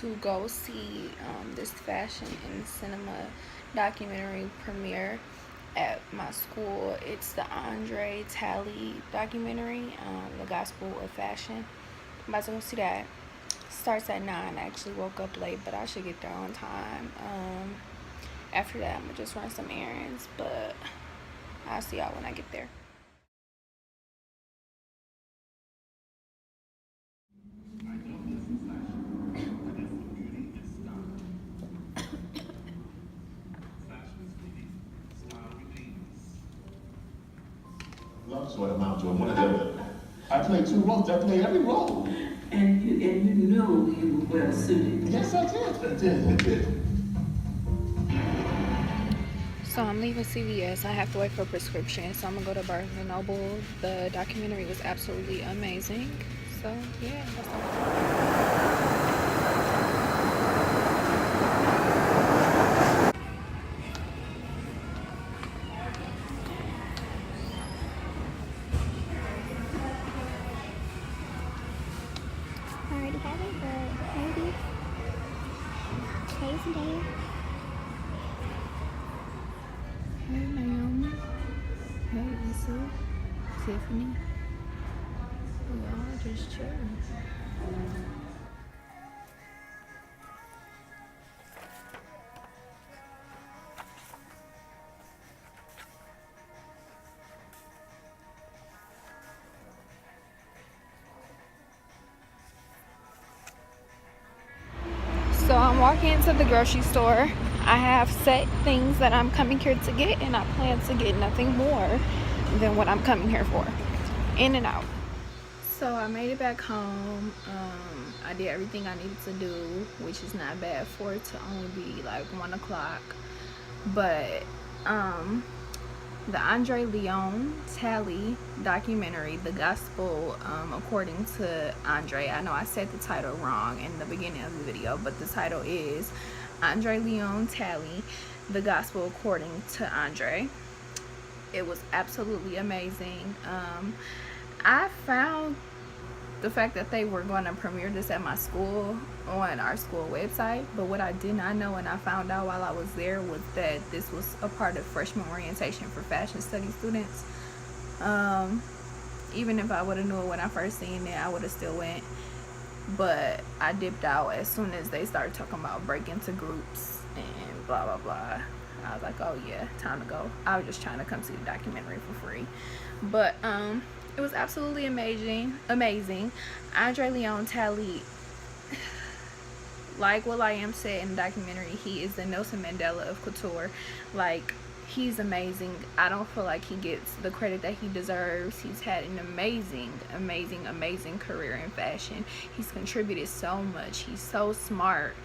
to go see this fashion and cinema documentary premiere at my school. It's the Andre Talley documentary, The Gospel of Fashion. I'm about to go see that. Starts at 9. I actually woke up late, but I should get there on time. After that, I'm gonna just run some errands, but I'll see y'all when I get there. Love sort of out to one of them. I played 2 roles. I played every role. And you know you were well suited. Yes, I did. So I'm leaving CVS. I have to wait for a prescription, so I'm gonna go to Barnes & Noble. The documentary was absolutely amazing. So yeah, that's all. Already have it, but maybe today's the day. Hey Naomi. Hey Issa. Tiffany. We all just chilling. So I'm walking into the grocery store. I have set things that I'm coming here to get, and I plan to get nothing more than what I'm coming here for. In and out. So I made it back home. I did everything I needed to do, which is not bad for it to only be like 1 o'clock. But the Andre Leon Talley documentary, The Gospel According to Andre. I know I said the title wrong in the beginning of the video, but the title is Andre Leon Talley, The Gospel According to Andre. It was absolutely amazing. I found the fact that they were going to premiere this at my school on our school website, but what I did not know, and I found out while I was there, was that this was a part of freshman orientation for fashion studies students. Even if I would have knew it when I first seen it, I would have still went, but I dipped out as soon as they started talking about break into groups and blah blah blah. I was like, oh yeah, time to go. I was just trying to come see the documentary for free, but it was absolutely amazing. Andre Leon Talley, like will.i.am said in the documentary, he is the Nelson Mandela of couture. Like, he's amazing. I don't feel like he gets the credit that he deserves. He's had an amazing career in fashion. He's contributed so much. He's so smart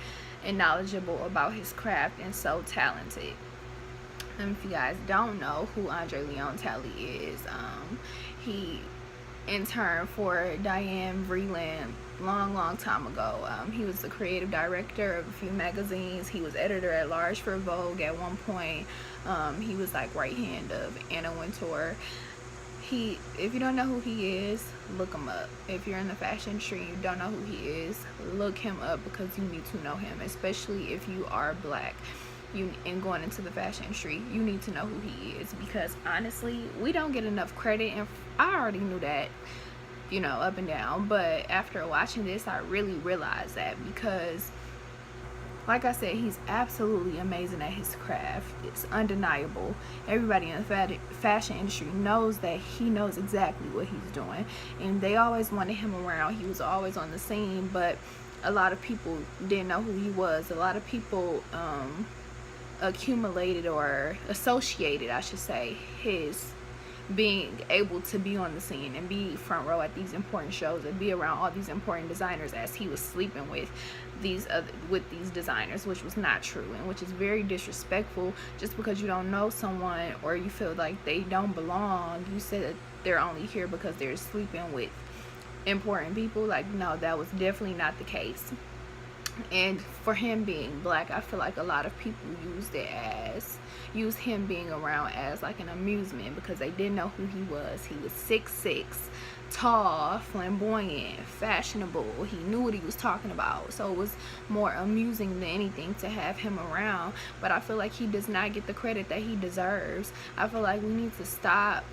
and knowledgeable about his craft and so talented. And if you guys don't know who Andre Leon Talley is, he interned for Diane Vreeland long time ago. He was the creative director of a few magazines. He was editor at large for Vogue at one point. He was like right hand of Anna Wintour. If you don't know who he is, look him up. If you're in the fashion industry and you don't know who he is, look him up, because you need to know him, especially if you are black. And going into the fashion industry, you need to know who he is, because honestly, we don't get enough credit, and I already knew that, you know, up and down, but after watching this, I really realized that, because like I said, he's absolutely amazing at his craft. It's undeniable. Everybody in the fashion industry knows that he knows exactly what he's doing, and they always wanted him around. He was always on the scene, but a lot of people didn't know who he was. A lot of people accumulated or associated, I should say, his being able to be on the scene and be front row at these important shows and be around all these important designers, as he was sleeping with these designers, which was not true, and which is very disrespectful. Just because you don't know someone or you feel like they don't belong, you said that they're only here because they're sleeping with important people. Like, no, that was definitely not the case. And for him being black, I feel like a lot of people used him being around as like an amusement because they didn't know who he was. He was 6'6", tall, flamboyant, fashionable. He knew what he was talking about, so it was more amusing than anything to have him around. But I feel like he does not get the credit that he deserves. I feel like we need to stop,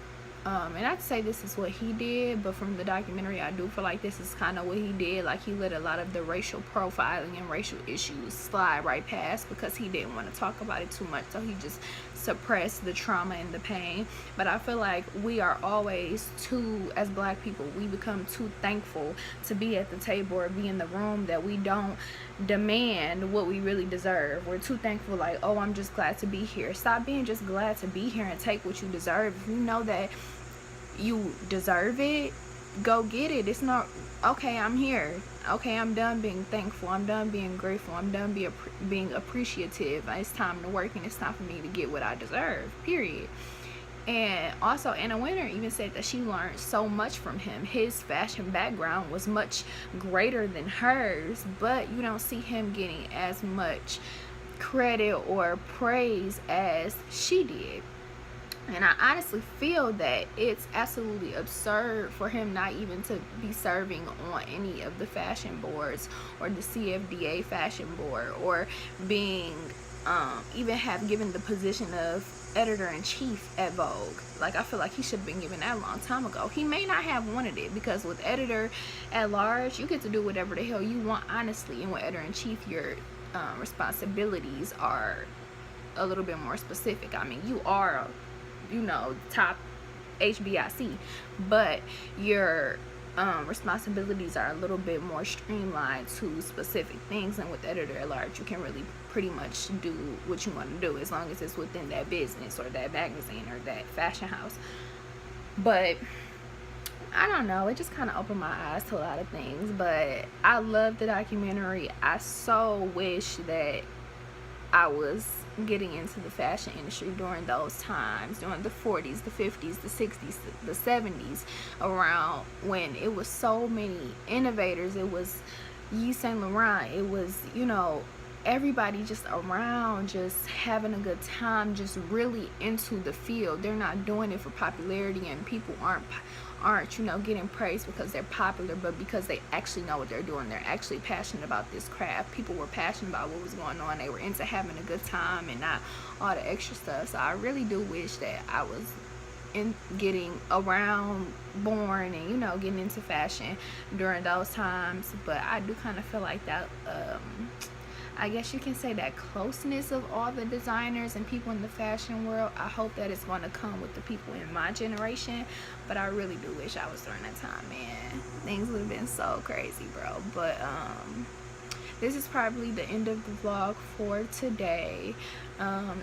and not to say this is what he did, but from the documentary I do feel like this is kind of what he did. Like, he let a lot of the racial profiling and racial issues slide right past because he didn't want to talk about it too much, so he just suppressed the trauma and the pain. But I feel like we are always too, as black people, we become too thankful to be at the table or be in the room that we don't demand what we really deserve. We're too thankful, like, oh, I'm just glad to be here. Stop being just glad to be here and take what you deserve. If you know that you deserve it, go get it. It's not, okay, I'm here. Okay, I'm done being thankful. I'm done being grateful. I'm done being appreciative. It's time to work, and it's time for me to get what I deserve, period. And also, Anna Wintour even said that she learned so much from him. His fashion background was much greater than hers, but you don't see him getting as much credit or praise as she did. And I honestly feel that it's absolutely absurd for him not even to be serving on any of the fashion boards or the CFDA fashion board, or being even have given the position of editor-in-chief at Vogue. Like, I feel like he should have been given that a long time ago. He may not have wanted it, because with editor at large, you get to do whatever the hell you want, honestly. And with editor-in-chief, your responsibilities are a little bit more specific. I mean, you are, you know, top HBIC, but your responsibilities are a little bit more streamlined to specific things. And with editor at large, you can really pretty much do what you want to do, as long as it's within that business or that magazine or that fashion house. But I don't know, it just kind of opened my eyes to a lot of things. But I love the documentary. I so wish that I was getting into the fashion industry during those times, during the 40s, the 50s, the 60s, the 70s, around when it was so many innovators. It was Yves Saint Laurent, it was, you know, everybody just around, just having a good time, just really into the field. They're not doing it for popularity, and people aren't you know, getting praised because they're popular, but because they actually know what they're doing. They're actually passionate about this craft. People were passionate about what was going on. They were into having a good time and not all the extra stuff. So I really do wish that I was getting around, born, and, you know, getting into fashion during those times. But I do kind of feel like that, I guess you can say, that closeness of all the designers and people in the fashion world, I hope that it's going to come with the people in my generation. But I really do wish I was during that time, man. Things would have been so crazy, bro. But this is probably the end of the vlog for today.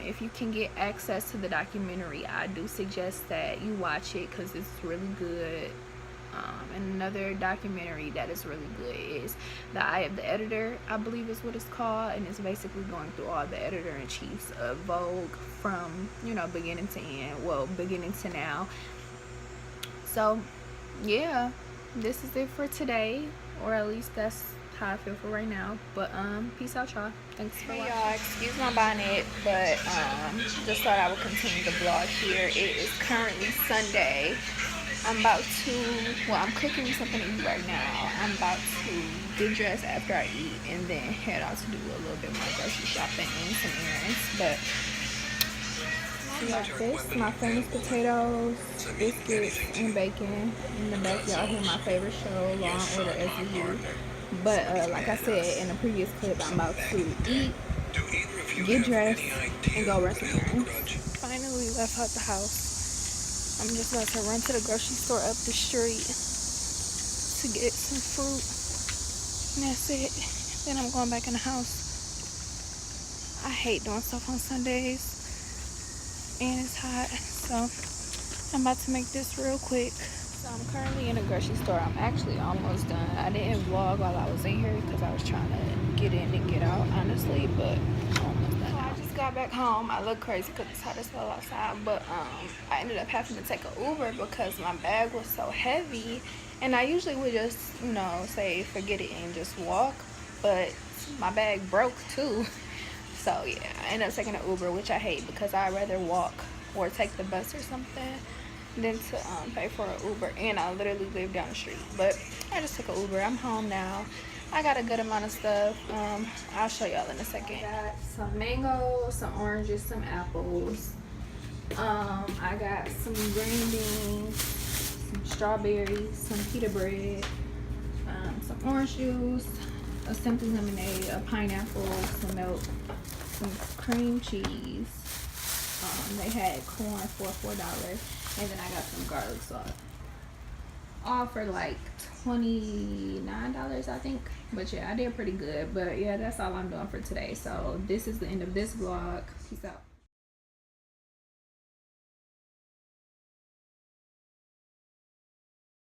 If you can get access to the documentary, I do suggest that you watch it, because it's really good. And another documentary that is really good is The Eye of the Editor, I believe is what it's called, and it's basically going through all the editor-in-chiefs of Vogue from, you know, beginning to end, well, beginning to now. So yeah, this is it for today, or at least that's how I feel for right now. But peace out, y'all. Thanks for watching. Y'all, excuse my bonnet, but just thought I would continue the vlog here. It is currently Sunday. I'm about to, well, I'm cooking me something to eat right now. I'm about to get dressed after I eat and then head out to do a little bit more grocery shopping and some errands. But we got this, my famous potatoes, biscuits, and bacon. In the back, y'all hear my favorite show, Law and Order SVU. But like I said in the previous clip, I'm about to eat, get dressed, and go run some errands. Finally left out the house. I'm just about to run to the grocery store up the street to get some fruit, and that's it. Then I'm going back in the house. I hate doing stuff on Sundays, and it's hot, so I'm about to make this real quick. So I'm currently in a grocery store. I'm actually almost done. I didn't vlog while I was in here because I was trying to get in and get out, honestly, but I'm almost done. I just got back home. I look crazy because it's hot as hell outside, but I ended up having to take an Uber because my bag was so heavy, and I usually would just, you know, say forget it and just walk, but my bag broke too. So yeah, I ended up taking an Uber, which I hate because I'd rather walk or take the bus or something than to pay for an Uber. And I literally live down the street, but I just took an Uber. I'm home now. I got a good amount of stuff. I'll show y'all in a second. I got some mangoes, some oranges, some apples. I got some green beans, some strawberries, some pita bread, some orange juice, a simple lemonade, a pineapple, some milk, some cream cheese. They had corn for $4, and then I got some garlic sauce. All for like $29, I think. But yeah, I did pretty good. But yeah, that's all I'm doing for today. So this is the end of this vlog. Peace out.